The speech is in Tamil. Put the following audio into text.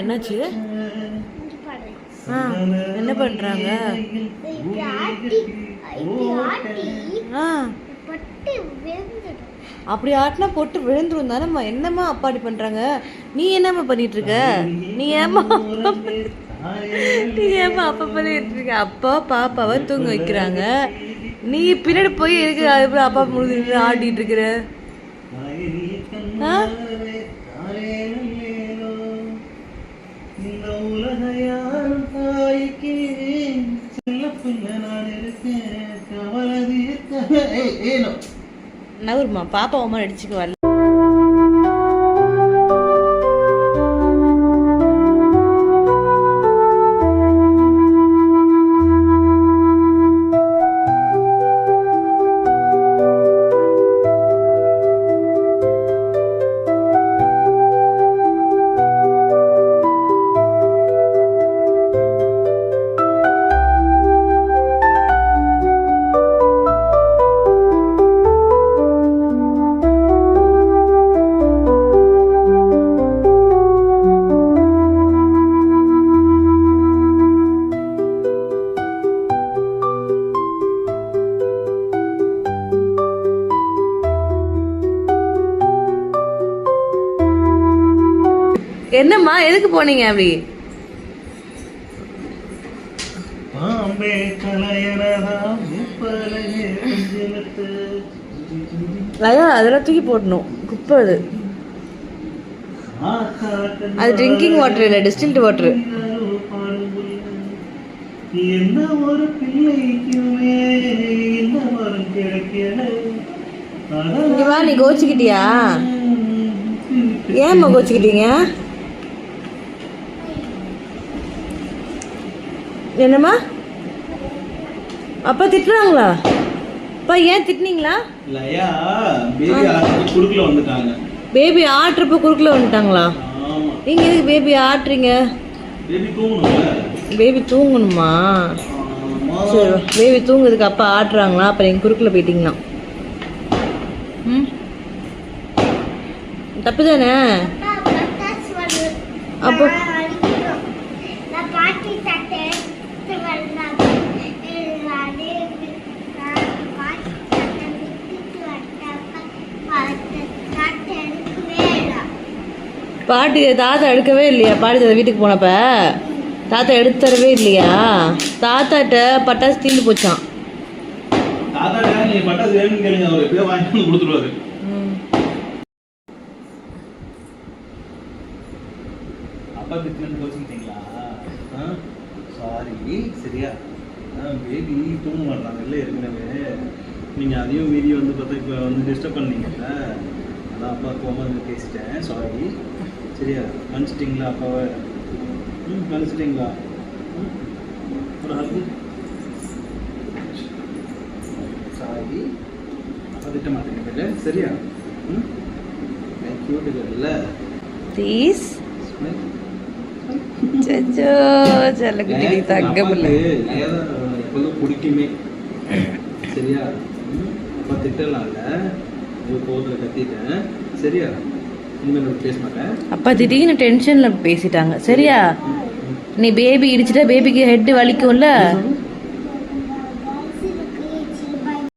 என்னாச்சு? என்ன பண்றாங்க? அப்படி ஆட்டினா போட்டு விழுந்துரும் தானேம்மா. என்னம்மா அப்பாடி பண்றாங்க? நீ என்னம்மா பண்ணிட்டு இருக்க? நீ ஏமா அப்பா பண்ணிட்டு இருக்க? அப்பா பாப்பாவை தூங்க வைக்கிறாங்க, நீ பின்னாடி போய் இருக்கு அதுக்கப்புறம் அப்பா முழுது ஆடிட்டு இருக்கிற. நவருமா பாப்பா அம்மா அடிச்சுக்கு வரல. என்னம்மா எதுக்கு போனீங்க அப்படி? அதெல்லாம் தூக்கி போடணும், குப்பை அது. அது ட்ரிங்கிங் வாட்டர் இல்லை, டிஸ்டில்டு வாட்டர். இங்க வா, நீ கோச்சிக்கிட்டியா? ஏம்மா கோச்சிக்கிட்டீங்க? என்னம்மா அப்பா திட்டுறாங்களா? அப்பா ஏன் திட்டுனீங்களா? பேபி ஆட்டுறப்ப குறுக்குல வந்துட்டாங்களா? நீங்க எதுக்கு பேபி ஆட்டுறீங்க? பேபி தூங்கணுமா? சரி, பேபி தூங்குறதுக்கு அப்பா ஆட்டுறாங்களா? அப்ப நீங்க குறுக்குல போயிட்டீங்களா? தப்பு தானே? அப்போ பாட்டி தாத்தா எடுக்கவே இல்லையா? பாட்டி தாத்தா வீட்டுக்கு போனப்ப தாத்தா எடுத்து தரவே இல்லையா? தாத்தாட்ட பட்டாசு தீர்ந்து போச்சான். சரியா? பேபி தூங்க மாட்டாங்கல்ல ஏற்கனவே. நீங்கள் அதையும் மீறி வந்து பார்த்தா இப்போ வந்து டிஸ்டர்ப் பண்ணீங்கல்ல, அதான் அப்பா கோமா பேசிட்டேன். சாரி. சரியா? மன்னிச்சிட்டிங்களா அப்பாவை? மன்னிச்சிட்டிங்களா? ஒரு ஹக்கு. சாரி, அப்பா திட்ட மாட்டேங்க. சரியா? தேங்க்யூ இல்லை ப்ளீஸ். பிடிக்குமே. சரியா? அப்பா திட்டலாம்ல, கோவத்தில் கத்திட்டேன். சரியா? இனிமேல் பேச மாட்டேன். அப்பா திடீர்னு டென்ஷன்ல பேசிட்டாங்க. சரியா? நீ பேபி இடிச்சிட்டா பேபிக்கு ஹெட் வலிக்கும்ல.